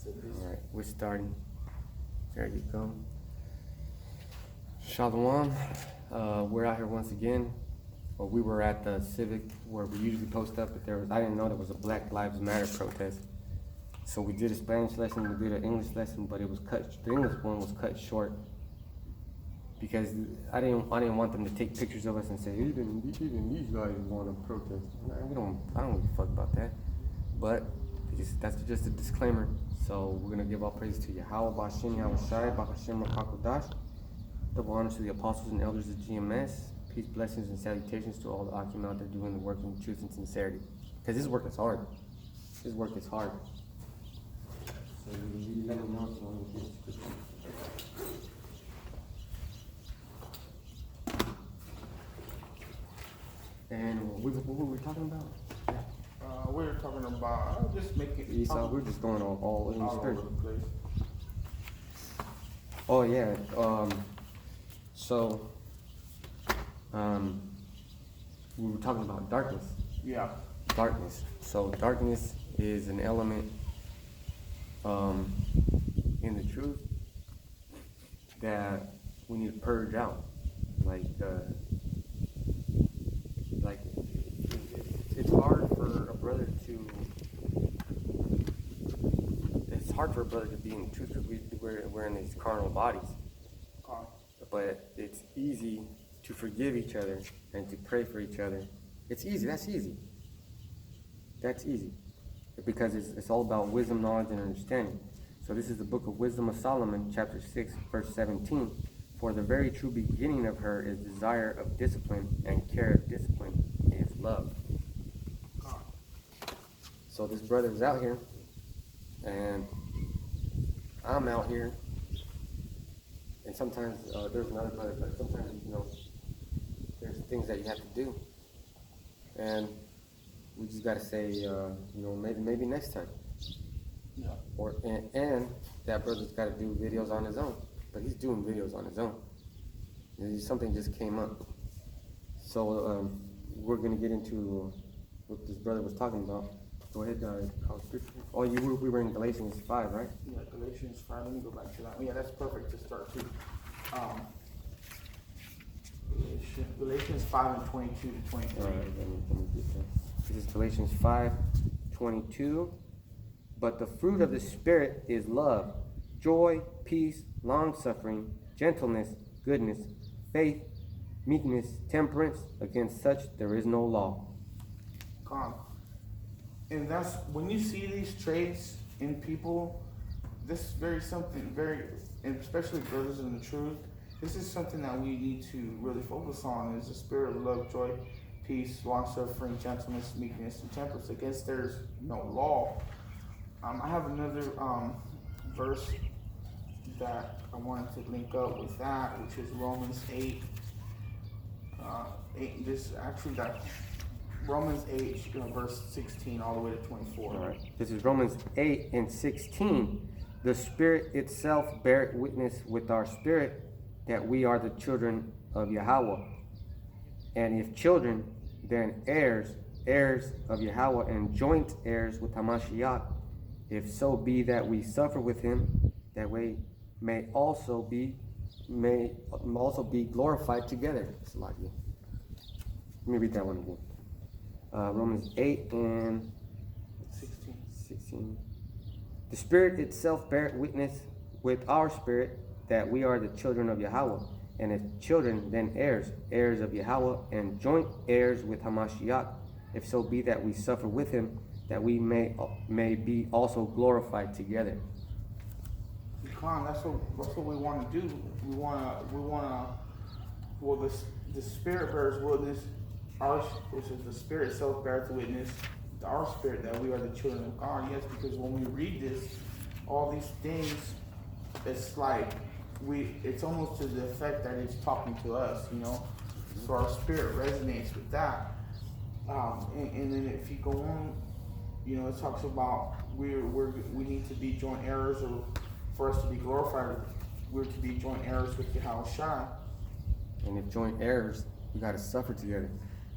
All right, we're starting. There you go. Shalom. We're out here once again. Well, we were at the Civic where we usually post up, but I didn't know there was a Black Lives Matter protest. So we did a Spanish lesson, we did an English lesson, but it was cut. The English one was cut short because I didn't want them to take pictures of us and say even these guys want to protest. I don't really fuck about that. But that's just a disclaimer. So we're gonna give all praise to Yahweh, Bashim, Yahushai, Bakashim, Rakakodash. Double honors to the apostles and elders of GMS. Peace, blessings, and salutations to all the Akim out there doing the work in truth and sincerity. Because this work is hard. This work is hard. So you let them know if you want to get this. And what were we talking about? We were talking about just making Esau. We're just going all in the spirit. Over the place. Oh yeah. We were talking about darkness. Yeah. Darkness. So darkness is an element in the truth that we need to purge out. It's hard for a brother to. It's hard for a brother to be in the truth because we're in these carnal bodies. But it's easy to forgive each other and to pray for each other. It's easy. That's easy. That's easy. Because it's all about wisdom, knowledge, and understanding. So this is the book of Wisdom of Solomon, chapter 6, verse 17. For the very true beginning of her is desire of discipline, and care of discipline is love. So this brother is out here, and I'm out here. And sometimes there's another brother, but sometimes, there's things that you have to do. And we just got to say, maybe next time. Yeah. And that brother's got to do videos on his own. But he's doing videos on his own. Something just came up. So we're going to get into what this brother was talking about. Go ahead, call scripture. Oh, we were in Galatians 5, right? Yeah, Galatians 5. Let me go back to that. Yeah, that's perfect to start too. Galatians 5 and 22 to 23. All right, let me get that. This is Galatians 5:22. But the fruit of the Spirit is love, joy, peace, long-suffering, gentleness, goodness, faith, meekness, temperance. Against such there is no law. And that's when you see these traits in people, this is and especially brothers in the truth, this is something that we need to really focus on, is the spirit of love, joy, peace, long-suffering, gentleness, meekness, and temperance. Against there's no law. I have another verse that I wanted to link up with that, which is Romans 8. Romans 8, verse 16 all the way to 24. All right. This is Romans 8 and 16. The Spirit itself beareth witness with our spirit that we are the children of Yahweh. And if children, then heirs of Yahweh, and joint heirs with Hamashiach, if so be that we suffer with him, that we may also be glorified together. Let me read that one again. Romans 8 and 16. The Spirit itself beareth witness with our spirit that we are the children of Yahweh. And if children, then heirs of Yahweh, and joint heirs with Hamashiach, if so be that we suffer with him, that we may be also glorified together. That's what we want to do. We want to. Well, the Spirit bears witness. Which is the Spirit itself bears witness to our spirit that we are the children of God. Yes, because when we read this, all these things, it's like it's almost to the effect that it's talking to us, So our spirit resonates with that. And then if you go on, it talks about we need to be joint heirs, or for us to be glorified, we're to be joint heirs with Yahushua. And if joint heirs, we got to suffer together.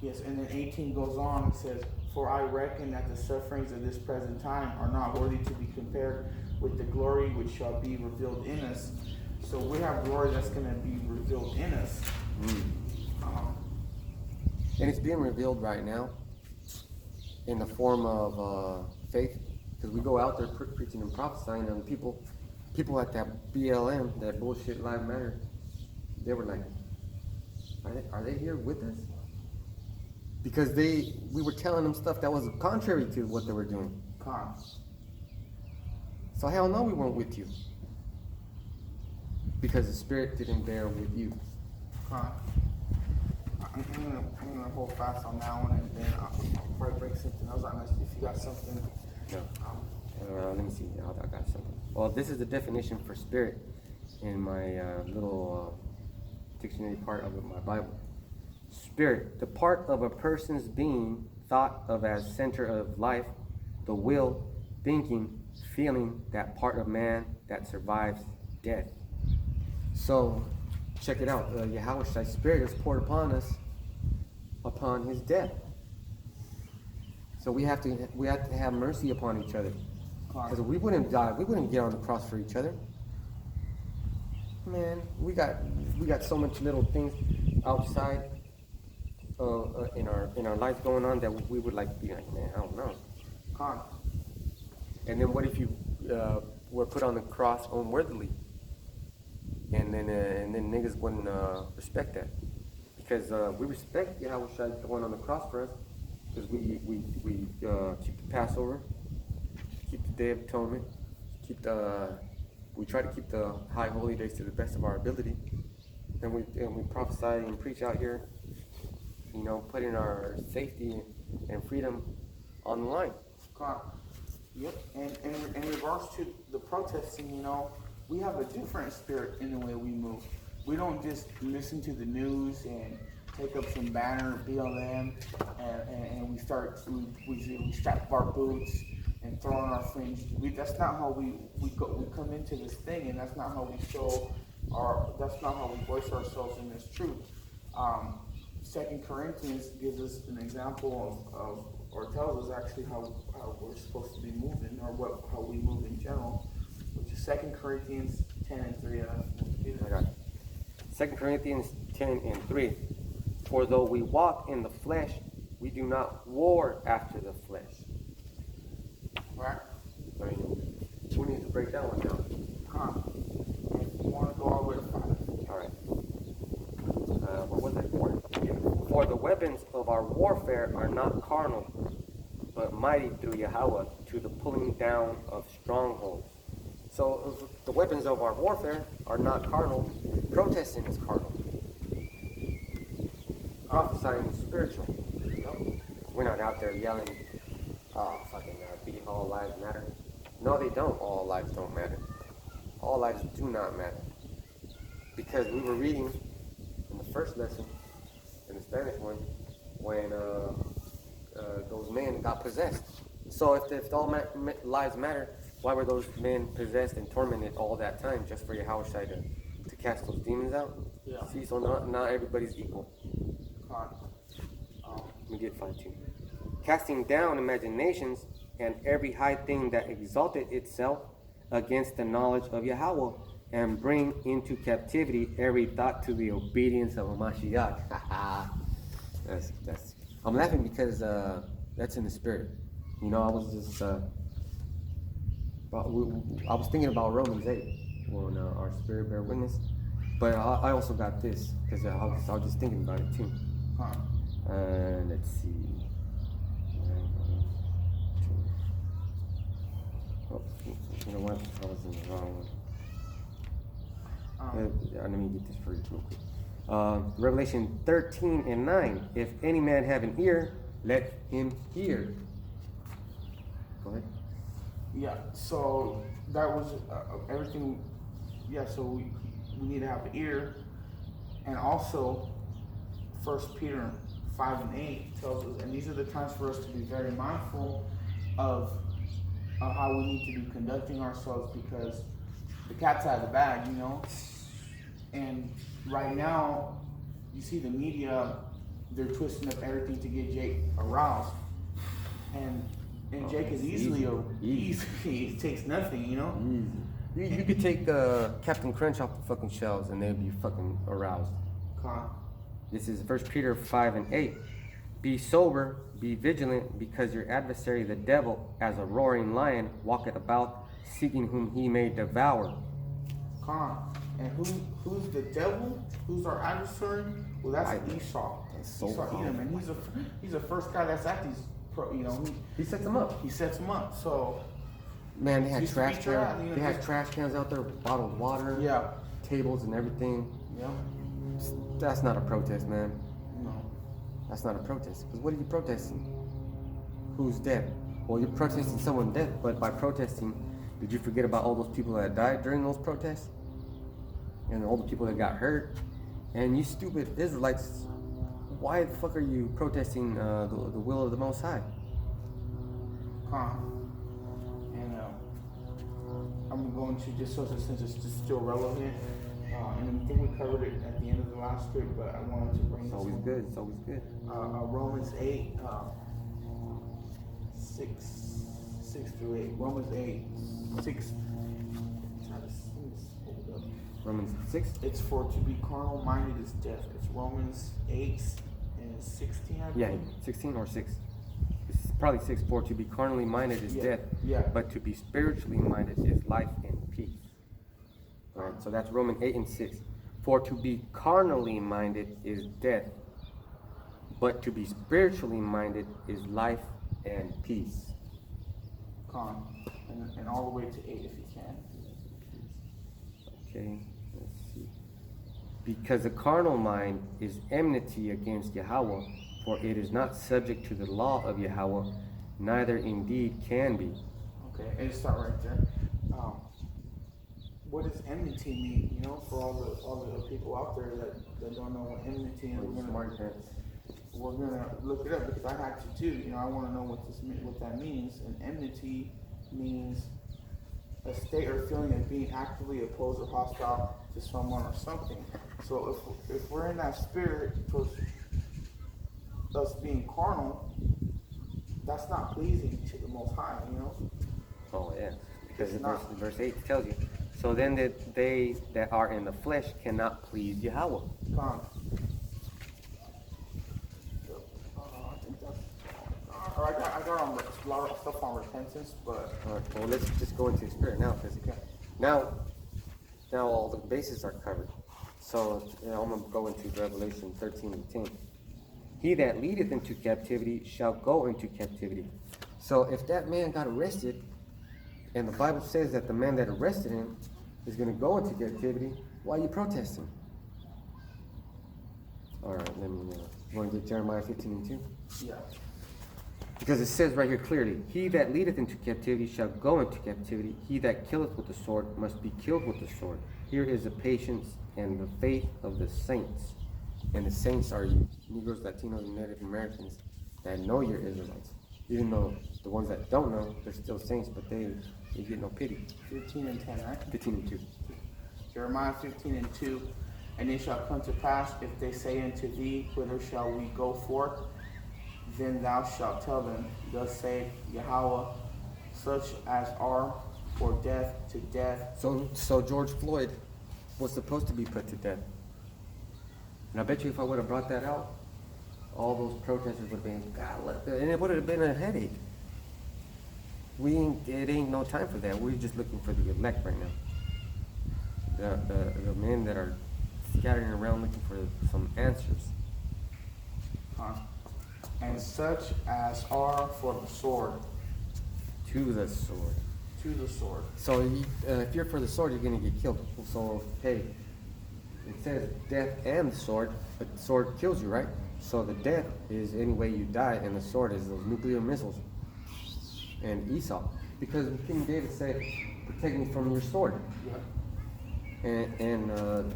Yes, and then 18 goes on and says, for I reckon that the sufferings of this present time are not worthy to be compared with the glory which shall be revealed in us. So we have glory that's going to be revealed in us. And it's being revealed right now in the form of faith, because we go out there preaching and prophesying, and people at that BLM, that bullshit Live Matter, they were like, are they here with us? Because we were telling them stuff that was contrary to what they were doing. Con. So hell no, we weren't with you. Because the Spirit didn't bear with you. Con. I'm gonna hold fast on that one, and then I'll probably break something else on this. If you got something. No. Let me see. I got something. Well, this is the definition for spirit in my little dictionary part of my Bible. Spirit, the part of a person's being thought of as center of life, the will, thinking, feeling, that part of man that survives death. So, check it out. Yahweh's Spirit is poured upon us upon his death. So we have to have mercy upon each other. Because if we wouldn't die, we wouldn't get on the cross for each other. Man, we got so much little things outside in our life going on that we would like be like, man, I don't know. And then what if you were put on the cross unworthily? And then niggas wouldn't respect that, because we respect Yahweh Shai going on the cross for us, because we keep the Passover, keep the Day of Atonement, we try to keep the high holy days to the best of our ability, and we prophesy and preach out here, putting our safety and freedom on the line. Yep. And in regards to the protesting, we have a different spirit in the way we move. We don't just listen to the news and take up some banner, BLM, and we strap our boots and throw on our fringe. That's not how we come into this thing, and that's not how we that's not how we voice ourselves in this truth. 2 Corinthians gives us an example of or tells us actually how we're supposed to be moving, or how we move in general, which is 2 Corinthians 10:3. I got it. 2 Corinthians 10:3. For though we walk in the flesh, we do not war after the flesh. Right. I mean, we need to break that one down. You want to go all the way to 5. All right. What was it? 4. Yeah. For the weapons of our warfare are not carnal, but mighty through Yahweh to the pulling down of strongholds. So the weapons of our warfare are not carnal. Protesting is carnal. Prophesying is spiritual. We're not out there yelling, be all lives matter. No, they don't. All lives don't matter. All lives do not matter. Because we were reading in the first lesson, in the Spanish one, when those men got possessed. So if all lives matter, why were those men possessed and tormented all that time just for Yahweh Shai to cast those demons out? Yeah. See, so not everybody's equal. Let me get 5 too. Casting down imaginations and every high thing that exalted itself against the knowledge of Yahweh, and bring into captivity every thought to the obedience of Mashiach. I'm laughing because that's in the spirit. I was just I was thinking about Romans 8 when our spirit bear witness, but I also got this because I was just thinking about it too. Let's see. Oh, you know what? I was in the wrong one. Let me get this for you real quick. Revelation 13:9. If any man have an ear, let him hear. Go ahead. Yeah, so that was everything. Yeah, so we need to have an ear. And also, 1 Peter 5:8 tells us, and these are the times for us to be very mindful of how we need to be conducting ourselves, because the cat's out of the bag, And right now, you see the media, they're twisting up everything to get Jake aroused. And And Jake is it's easily easy. it takes nothing, you know. Easy. You could take Captain Crunch off the fucking shelves and they'd be fucking aroused. Con. This is 1 Peter 5:8. Be sober, be vigilant, because your adversary the devil, as a roaring lion, walketh about, seeking whom he may devour. Con. And who's the devil? Who's our adversary? Well, that's Esau. That's so Esau cool. Edom, and he's the first guy that's at these. He sets them up. He sets them up. So Man, they had Used to be trash trash, cans. you know, They had just- trash cans out there, bottled water, yeah, tables and everything. yeah, That's not a protest, man. no, That's not a protest. Because what are you protesting? Who's dead? Well, you're protesting someone dead, but by protesting, did you forget about all those people that died during those protests? And all the people that got hurt? And you stupid Israelites, why the fuck are you protesting the will of the Most High? con. And I'm going to just since it's just still relevant. And I think we covered it at the end of the last script, but I wanted to bring It's this always one. good. It's always good. Romans 8, 6 through 8. Romans 8, 6. Try to see this. Hold up. Romans 6. It's for to be carnal minded is death. It's Romans 8 and 16, I Yeah, believe. 16 or 6. It's probably 6. For to be carnally minded is Yeah, death, yeah. but to be spiritually minded is life and peace. All right, so that's Romans 8 and 6. For to be carnally minded is death, but to be spiritually minded is life and peace. Con. And all the way to 8 if you can. Okay, let's see. Because the carnal mind is enmity against Yahweh, for it is not subject to the law of Yahweh, neither indeed can be. Okay, and start right there. What does enmity mean? You know, for all the people out there that don't know what enmity is, we're gonna look it up because I had to too. You know, I want to know what that means. And enmity means a state or feeling of being actively opposed or hostile to someone or something. So if we're in that spirit towards us being carnal, that's not pleasing to the Most High. You know. Oh yeah, because It's verse 8 tells you. So then that they that are in the flesh cannot please Yahweh. Con. I think that's. I got on a lot of stuff on repentance, but All right, well, let's just go into the spirit now, because now all the bases are covered. So I'm going to go into Revelation 13 and 10. He that leadeth into captivity shall go into captivity. So if that man got arrested, and the Bible says that the man that arrested him is going to go into captivity, why are you protesting? All right, let me you want to get Jeremiah 15 and 2? yeah. Because it says right here clearly, he that leadeth into captivity shall go into captivity. He that killeth with the sword must be killed with the sword. Here is the patience and the faith of the saints. And the saints are you, Negroes, Latinos, and Native Americans that know you're Israelites. Even though the ones that don't know, they're still saints, but they get no pity. 15 and 10, right? 15 and 2. Jeremiah 15 and 2. And it shall come to pass, if they say unto thee, whither shall we go forth? Then thou shalt tell them, thus saith Yahweh, such as are for death to death. So George Floyd was supposed to be put to death. And I bet you if I would have brought that out, all those protesters would have been, God, and it would have been a headache. It ain't no time for that. We're just looking for the elect right now. The men that are scattering around looking for some answers. And such as are for the sword. To the sword. To the sword. So if you're for the sword, you're going to get killed. So, hey, it says death and the sword, but the sword kills you, right? So the death is any way you die, and the sword is those nuclear missiles. And Esau. Because King David said, protect me from your sword. Yeah. And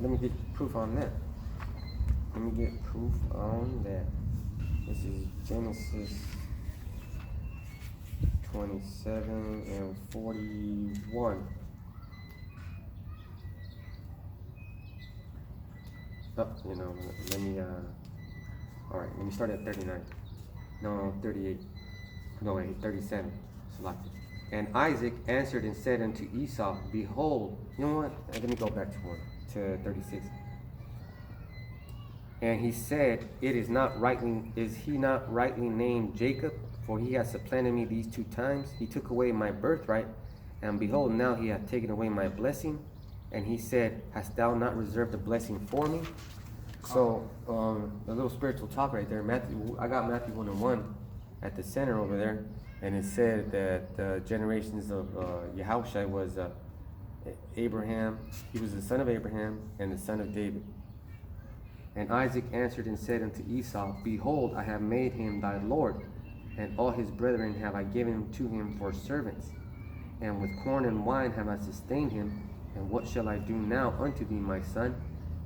let me get proof on that. Let me get proof on that. This is Genesis 27 and 41. Oh, let me, all right, let me start at 39. No, 38. No, wait, 37. And Isaac answered and said unto Esau, Behold, you know what? Let me go back to 36. And he said, is he not rightly named Jacob? For he has supplanted me these 2 times. He took away my birthright, and behold, now he hath taken away my blessing. And he said, Hast thou not reserved a blessing for me? So, a little spiritual talk right there. I got Matthew 1:1 at the center over there, and it said that the generations of Yahushua was Abraham. He was the son of Abraham and the son of David. And Isaac answered and said unto Esau, Behold, I have made him thy Lord, and all his brethren have I given to him for servants. And with corn and wine have I sustained him. And what shall I do now unto thee, my son?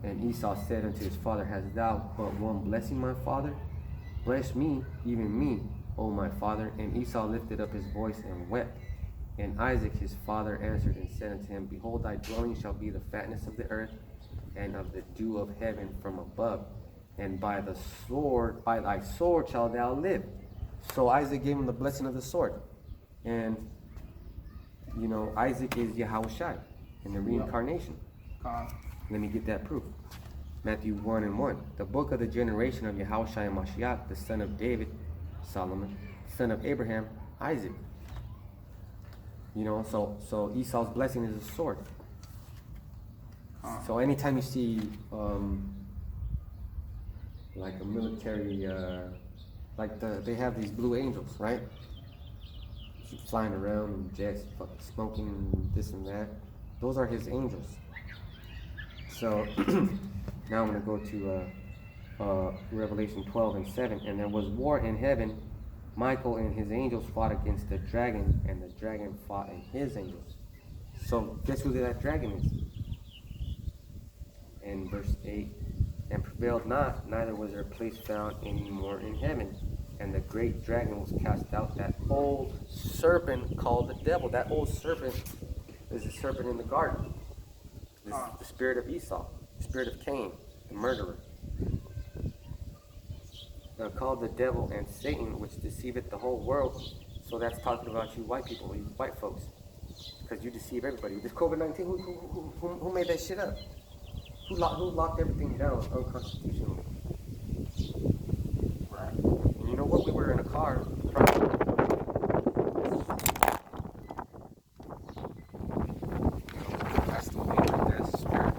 And Esau said unto his father, Hast thou but one blessing, my father? Bless me, even me, O my father. And Esau lifted up his voice and wept. And Isaac his father answered and said unto him, Behold, thy dwelling shall be the fatness of the earth, and of the dew of heaven from above. And by thy sword shalt thou live. So Isaac gave him the blessing of the sword. And, Isaac is Yahushua in the reincarnation. Let me get that proof. Matthew 1:1. The book of the generation of Yahushua and Mashiach, the son of David, Solomon, son of Abraham, Isaac. So Esau's blessing is a sword. So anytime you see like a military, they have these blue angels, right? Keep flying around in jets, smoking and this and that. Those are his angels. So now I'm going to go to Revelation 12:7. And there was war in heaven. Michael and his angels fought against the dragon, and the dragon fought and his angels. So guess who that dragon is? In verse 8, and prevailed not, neither was their place found any more in heaven. And the great dragon was cast out, that old serpent called the devil. That old serpent is the serpent in the garden. This is the spirit of Esau, the spirit of Cain, the murderer. Called the devil and Satan, which deceiveth the whole world. So that's talking about you white people, you white folks. Because you deceive everybody. This COVID-19, who made that shit up? Who locked everything down unconstitutionally? Right. And you know what? We were in a car. That's the way, that's the spirit.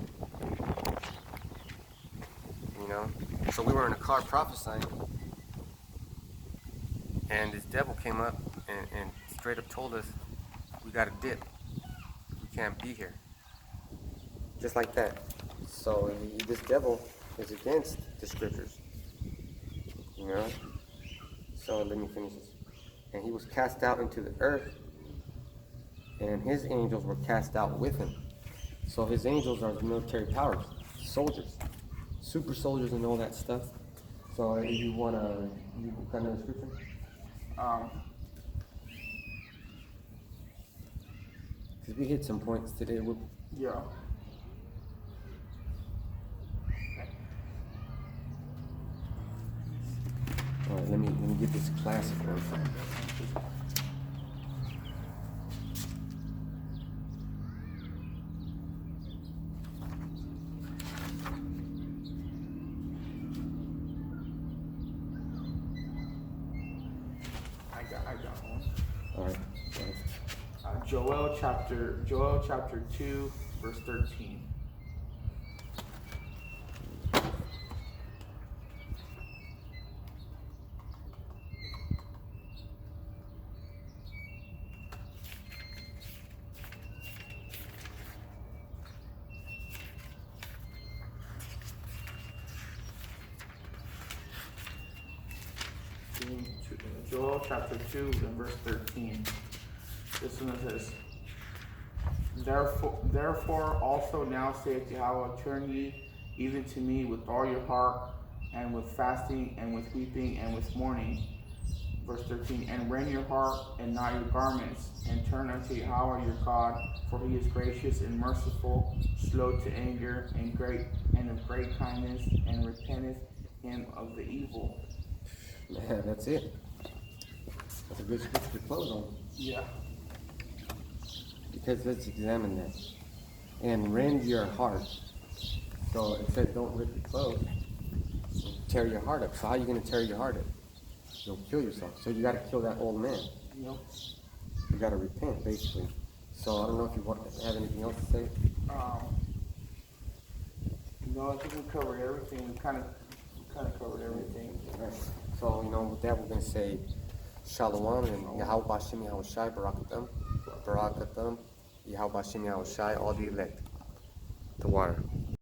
So we were in a car prophesying, and this devil came up and straight up told us, we got to dip. We can't be here. Just like that. So this devil is against the scriptures. So let me finish this. And he was cast out into the earth, and his angels were cast out with him. So his angels are the military powers, soldiers, super soldiers and all that stuff. So if you want to, you kind of description? Because we hit some points today. Yeah. All right, let me get this classic one. I got one. All right. Joel chapter 2, verse 13. Joel chapter 2 and verse 13. This one says, Therefore also now saith Yahweh, turn ye even to me with all your heart, and with fasting, and with weeping, and with mourning. Verse 13, and rend your heart and not your garments, and turn unto Yahweh your God, for he is gracious and merciful, slow to anger, and of great kindness, and repenteth him of the evil. Man, that's it. That's a good scripture to close on. Yeah. Because let's examine that. And rend your heart. So it says don't rip your clothes, tear your heart up. So how are you going to tear your heart up? You'll kill yourself. So you got to kill that old man. Yep. You got to repent, basically. So I don't know if you have anything else to say. No, I think we covered everything. We kind of covered everything. All right. So, with that, we're going to say Shalom and Yahweh Bashem Yahweh Shai, Barakatam, Barakatam, Yahweh Bashem Yahweh Shai, all the elect, the water.